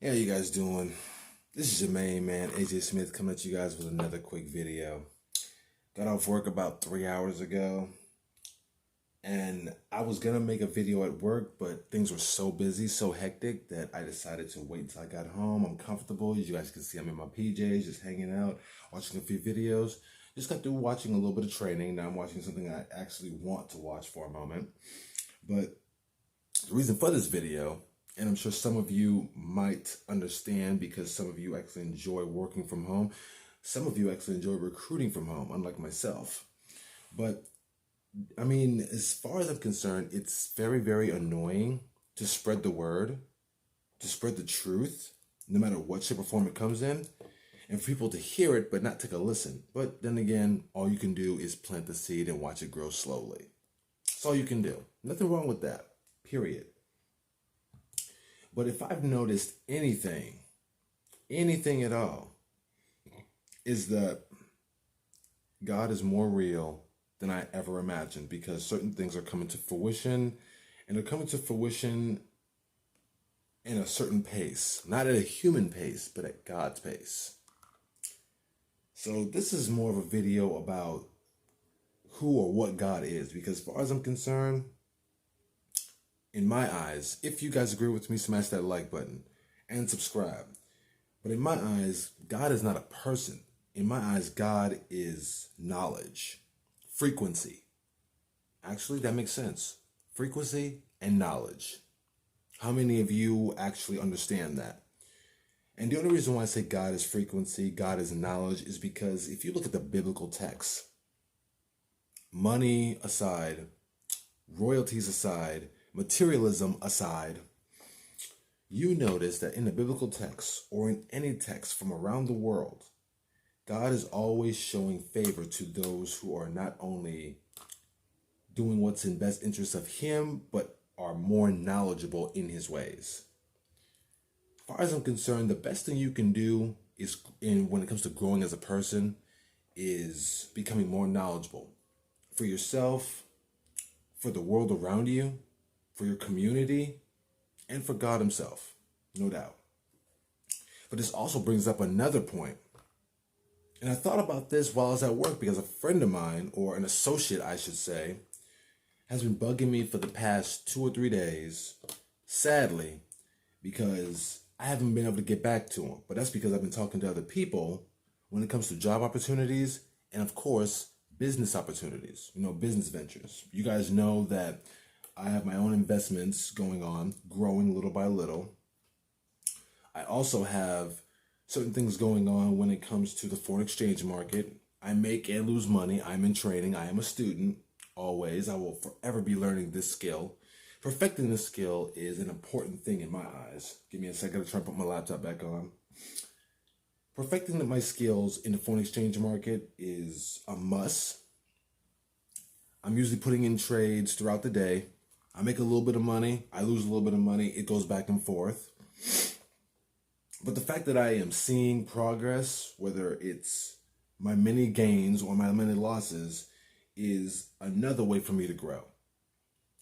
How you guys doing? This is your main man, AJ Smith, coming at you guys with another quick video. Got off work about 3 hours ago, and I was gonna make a video at work, but things were so busy, so hectic, that I decided to wait until I got home. I'm comfortable. You guys can see I'm in my PJs, just hanging out, watching a few videos. Just got through watching a little bit of training. Now I'm watching something I actually want to watch for a moment. But the reason for this video, and I'm sure some of you might understand because some of you actually enjoy working from home. Some of you actually enjoy recruiting from home, unlike myself. But I mean, as far as I'm concerned, it's very, very annoying to spread the word, to spread the truth, no matter what shape or form it comes in, and for people to hear it but not take a listen. But then again, all you can do is plant the seed and watch it grow slowly. That's all you can do. Nothing wrong with that, period. But if I've noticed anything at all, is that God is more real than I ever imagined, because certain things are coming to fruition, and they're coming to fruition in a certain pace, not at a human pace, but at God's pace. So this is more of a video about who or what God is, because as far as I'm concerned, in my eyes, if you guys agree with me, smash that like button and subscribe. But in my eyes, God is not a person. In my eyes, God is knowledge, frequency. Actually, that makes sense. Frequency and knowledge. How many of you actually understand that? And the only reason why I say God is frequency, God is knowledge, is because if you look at the biblical text, money aside, royalties aside, materialism aside, you notice that in the biblical text, or in any text from around the world, God is always showing favor to those who are not only doing what's in best interest of Him, but are more knowledgeable in His ways. As far as I'm concerned, the best thing you can do is, when it comes to growing as a person, is becoming more knowledgeable for yourself, for the world around you, for your community, and for God Himself, no doubt. But this also brings up another point. And I thought about this while I was at work, because a friend of mine, or an associate I should say, has been bugging me for the past 2 or 3 days, sadly, because I haven't been able to get back to him. But that's because I've been talking to other people when it comes to job opportunities and, of course, business opportunities, business ventures. You guys know that I have my own investments going on, growing little by little. I also have certain things going on when it comes to the foreign exchange market. I make and lose money. I'm in training. I am a student, always. I will forever be learning this skill. Perfecting this skill is an important thing in my eyes. Give me a second to try to put my laptop back on. Perfecting my skills in the foreign exchange market is a must. I'm usually putting in trades throughout the day. I make a little bit of money, I lose a little bit of money, it goes back and forth. But the fact that I am seeing progress, whether it's my many gains or my many losses, is another way for me to grow.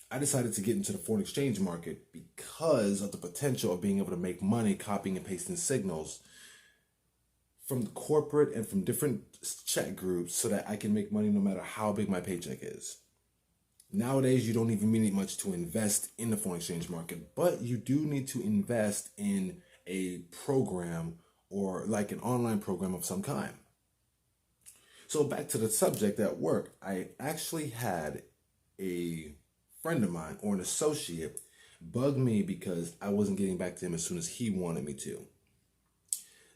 I decided to get into the foreign exchange market because of the potential of being able to make money copying and pasting signals from the corporate and from different chat groups, so that I can make money no matter how big my paycheck is. Nowadays, you don't even need much to invest in the foreign exchange market, but you do need to invest in a program, or like an online program of some kind. So back to the subject at work, I actually had a friend of mine, or an associate, bug me because I wasn't getting back to him as soon as he wanted me to.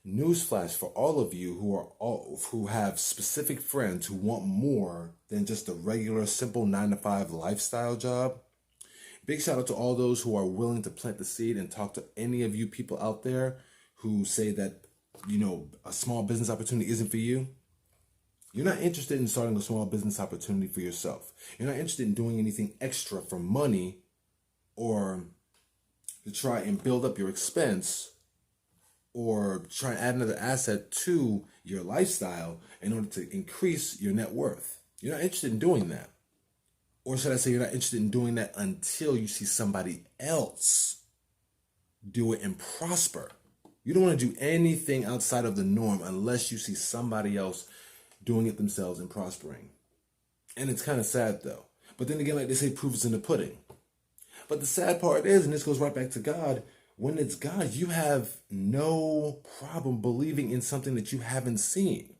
Newsflash for all of you who have specific friends who want more than just a regular, simple 9-to-5 lifestyle job. Big shout out to all those who are willing to plant the seed and talk to any of you people out there who say that, a small business opportunity isn't for you. You're not interested in starting a small business opportunity for yourself. You're not interested in doing anything extra for money, or to try and build up your expense, or try and add another asset to your lifestyle in order to increase your net worth. You're not interested in doing that. Or should I say, you're not interested in doing that until you see somebody else do it and prosper. You don't want to do anything outside of the norm unless you see somebody else doing it themselves and prospering. And it's kind of sad though. But then again, like they say, proof is in the pudding. But the sad part is, and this goes right back to God, when it's God, you have no problem believing in something that you haven't seen.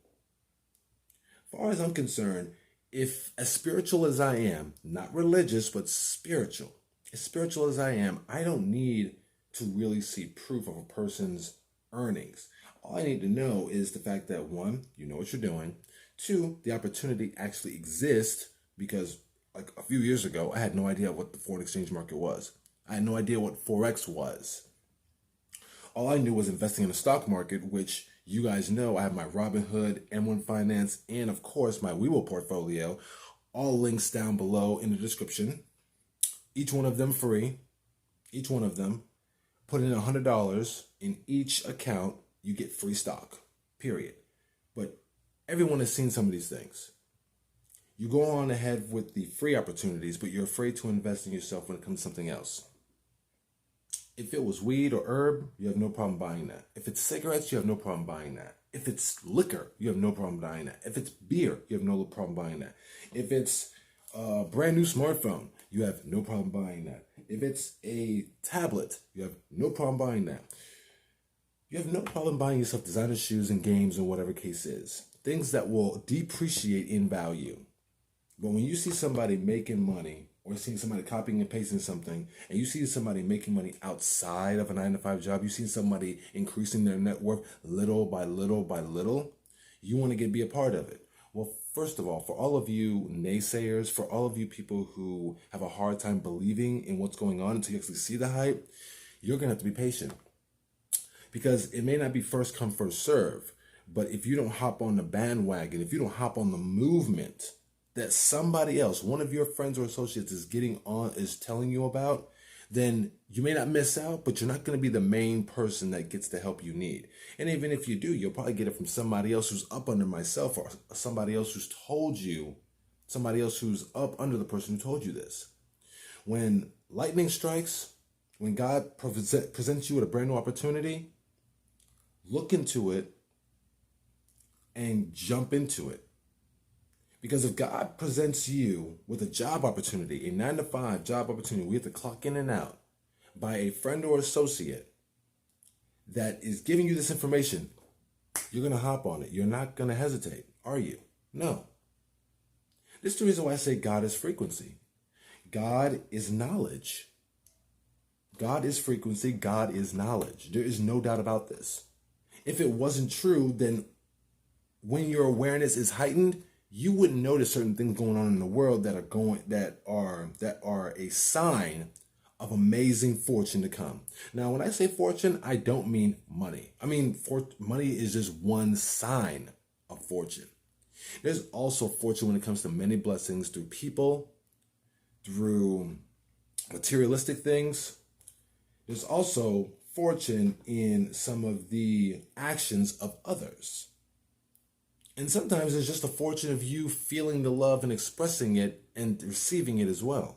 As far as I'm concerned, if as spiritual as I am, not religious, but spiritual, as spiritual as I am, I don't need to really see proof of a person's earnings. All I need to know is the fact that, one, you know what you're doing. Two, the opportunity actually exists, because like a few years ago, I had no idea what the foreign exchange market was. I had no idea what Forex was. All I knew was investing in the stock market, which you guys know I have my Robinhood, M1 Finance, and of course my Webull portfolio. All links down below in the description. Each one of them free. Each one of them. Put in $100 in each account, you get free stock, period. But everyone has seen some of these things. You go on ahead with the free opportunities, but you're afraid to invest in yourself when it comes to something else. If it was weed or herb, you have no problem buying that. If it's cigarettes, you have no problem buying that. If it's liquor, you have no problem buying that. If it's beer, you have no problem buying that. If it's a brand new smartphone, you have no problem buying that. If it's a tablet, you have no problem buying that. You have no problem buying yourself designer shoes and games or whatever case is. Things that will depreciate in value. But when you see somebody making money, or seeing somebody copying and pasting something, and you see somebody making money outside of a 9-to-5 job, you see somebody increasing their net worth little by little by little, you want to be a part of it. Well, first of all, for all of you naysayers, for all of you people who have a hard time believing in what's going on until you actually see the hype, you're going to have to be patient. Because it may not be first come, first serve, but if you don't hop on the bandwagon, if you don't hop on the movement that somebody else, one of your friends or associates is telling you about, then you may not miss out, but you're not going to be the main person that gets the help you need. And even if you do, you'll probably get it from somebody else who's up under myself, or somebody else who's told you, somebody else who's up under the person who told you this. When lightning strikes, when God presents you with a brand new opportunity, look into it and jump into it. Because if God presents you with a job opportunity, a 9-to-5 job opportunity, we have to clock in and out by a friend or associate that is giving you this information, you're going to hop on it. You're not going to hesitate, are you? No. This is the reason why I say God is frequency. God is knowledge. God is frequency. God is knowledge. There is no doubt about this. If it wasn't true, then when your awareness is heightened, you wouldn't notice certain things going on in the world that are a sign of amazing fortune to come. Now, when I say fortune, I don't mean money. I mean, money is just one sign of fortune. There's also fortune when it comes to many blessings through people, through materialistic things. There's also fortune in some of the actions of others. And sometimes it's just a fortune of you feeling the love and expressing it and receiving it as well.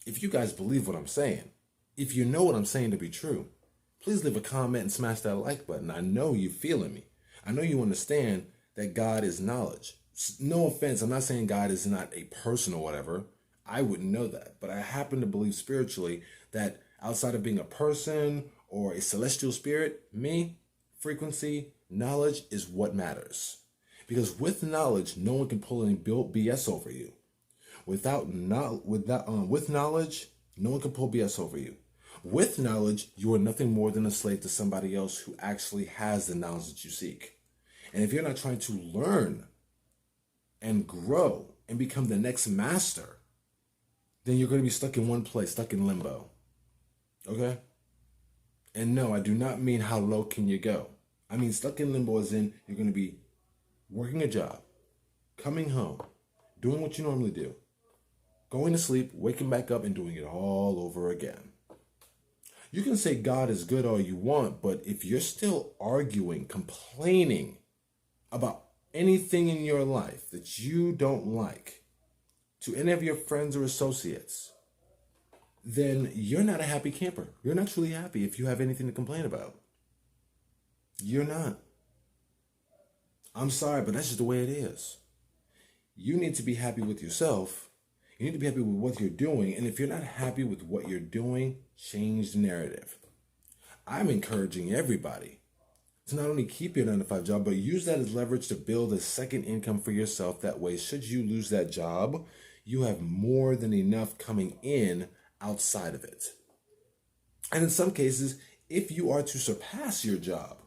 If you guys believe what I'm saying, if you know what I'm saying to be true, please leave a comment and smash that like button. I know you're feeling me. I know you understand that God is knowledge. No offense, I'm not saying God is not a person or whatever. I wouldn't know that. But I happen to believe spiritually that outside of being a person or a celestial spirit, me, frequency, knowledge is what matters. Because with knowledge, no one can pull any BS over you. With knowledge, no one can pull BS over you. With knowledge, you are nothing more than a slave to somebody else who actually has the knowledge that you seek. And if you're not trying to learn and grow and become the next master, then you're going to be stuck in one place, stuck in limbo. Okay? And no, I do not mean how low can you go. I mean, stuck in limbo as in you're going to be working a job, coming home, doing what you normally do, going to sleep, waking back up, and doing it all over again. You can say God is good all you want, but if you're still arguing, complaining about anything in your life that you don't like to any of your friends or associates, then you're not a happy camper. You're not truly happy if you have anything to complain about. You're not. I'm sorry, but that's just the way it is. You need to be happy with yourself. You need to be happy with what you're doing. And if you're not happy with what you're doing, change the narrative. I'm encouraging everybody to not only keep your 9-to-5 job, but use that as leverage to build a second income for yourself. That way, should you lose that job, you have more than enough coming in outside of it. And in some cases, if you are to surpass your job,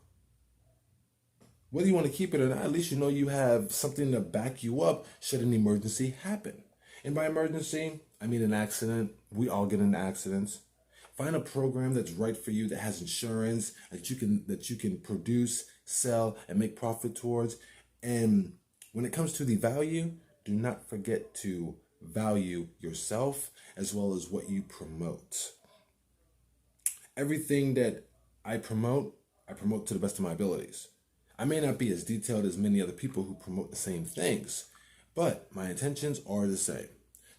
whether you want to keep it or not, at least you know you have something to back you up should an emergency happen. And by emergency, I mean an accident. We all get into accidents. Find a program that's right for you, that has insurance, that you can produce, sell, and make profit towards. And when it comes to the value, do not forget to value yourself as well as what you promote. Everything that I promote to the best of my abilities. I may not be as detailed as many other people who promote the same things, but my intentions are the same.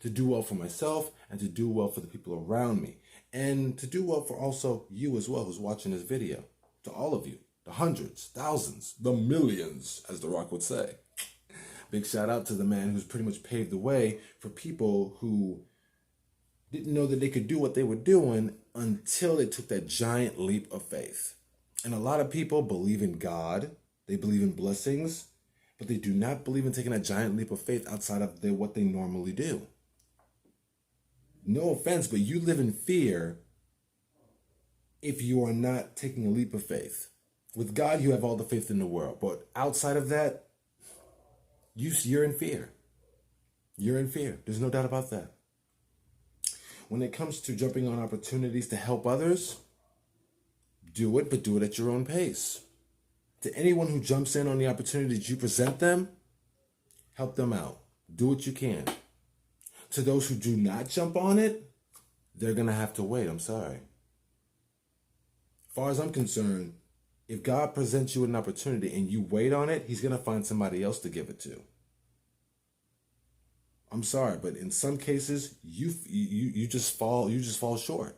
To do well for myself and to do well for the people around me. And to do well for also you as well who's watching this video. To all of you, the hundreds, thousands, the millions, as The Rock would say. Big shout out to the man who's pretty much paved the way for people who didn't know that they could do what they were doing until they took that giant leap of faith. And a lot of people believe in God. They believe in blessings, but they do not believe in taking a giant leap of faith outside of what they normally do. No offense, but you live in fear if you are not taking a leap of faith. With God, you have all the faith in the world, but outside of that, you're in fear. You're in fear. There's no doubt about that. When it comes to jumping on opportunities to help others, do it, but do it at your own pace. To anyone who jumps in on the opportunities you present them, help them out. Do what you can. To those who do not jump on it, they're going to have to wait. I'm sorry. As far as I'm concerned, if God presents you an opportunity and you wait on it, he's going to find somebody else to give it to. I'm sorry, but in some cases, you just fall short.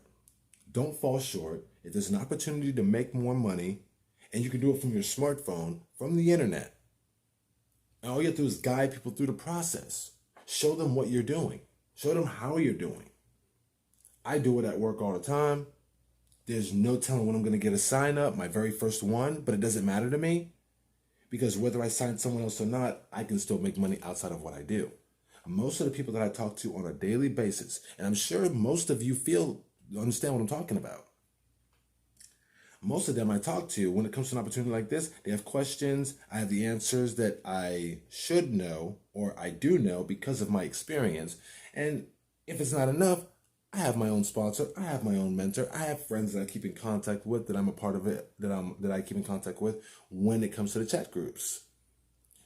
Don't fall short. If there's an opportunity to make more money, and you can do it from your smartphone, from the internet, and all you have to do is guide people through the process. Show them what you're doing. Show them how you're doing. I do it at work all the time. There's no telling when I'm going to get a sign up, my very first one, but it doesn't matter to me because whether I sign someone else or not, I can still make money outside of what I do. Most of the people that I talk to on a daily basis, and I'm sure most of you understand what I'm talking about. Most of them I talk to, when it comes to an opportunity like this, they have questions. I have the answers that I should know or I do know because of my experience. And if it's not enough, I have my own sponsor. I have my own mentor. I have friends that I keep in contact with, that I'm a part of it, that I keep in contact with when it comes to the chat groups.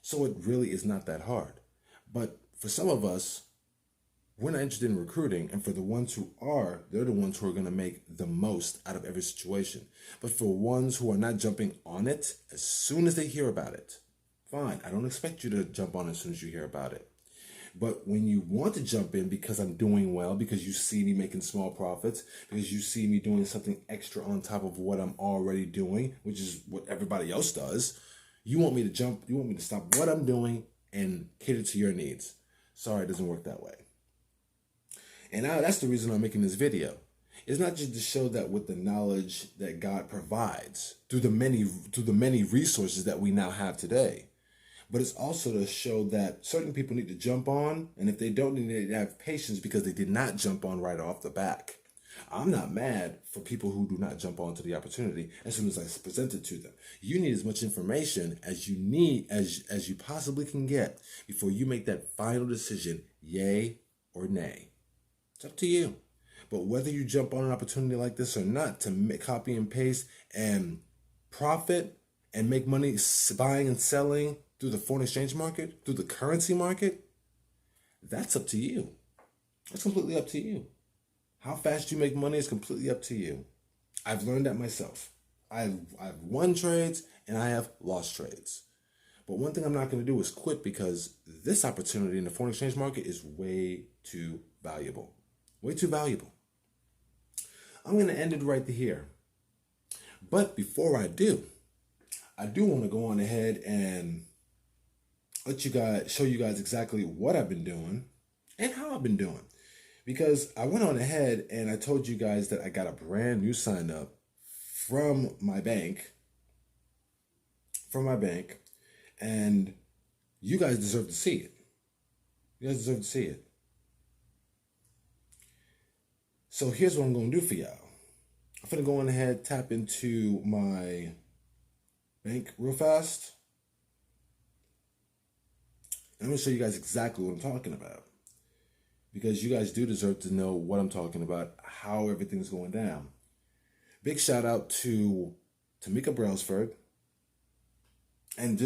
So it really is not that hard. But for some of us, we're not interested in recruiting, and for the ones who are, they're the ones who are going to make the most out of every situation. But for ones who are not jumping on it as soon as they hear about it, fine, I don't expect you to jump on as soon as you hear about it. But when you want to jump in because I'm doing well, because you see me making small profits, because you see me doing something extra on top of what I'm already doing, which is what everybody else does, you want me to jump, you want me to stop what I'm doing and cater to your needs. Sorry, it doesn't work that way. And now that's the reason I'm making this video. It's not just to show that with the knowledge that God provides through the many resources that we now have today, but it's also to show that certain people need to jump on, and if they don't, they need to have patience because they did not jump on right off the back. I'm not mad for people who do not jump onto the opportunity as soon as I present it to them. You need as much information as you need, as you possibly can get before you make that final decision, yay or nay. It's up to you. But whether you jump on an opportunity like this or not to copy and paste and profit and make money buying and selling through the foreign exchange market, through the currency market, that's up to you. That's completely up to you. How fast you make money is completely up to you. I've learned that myself. I've won trades and I have lost trades. But one thing I'm not going to do is quit because this opportunity in the foreign exchange market is way too valuable. Way too valuable. I'm going to end it right here. But before I do want to go on ahead and show you guys exactly what I've been doing and how I've been doing. Because I went on ahead and I told you guys that I got a brand new sign up from my bank. And you guys deserve to see it. You guys deserve to see it. So here's what I'm going to do for y'all. I'm going to go on ahead, tap into my bank real fast. I'm going to show you guys exactly what I'm talking about. Because you guys do deserve to know what I'm talking about, how everything's going down. Big shout out to Tamika Brailsford. And just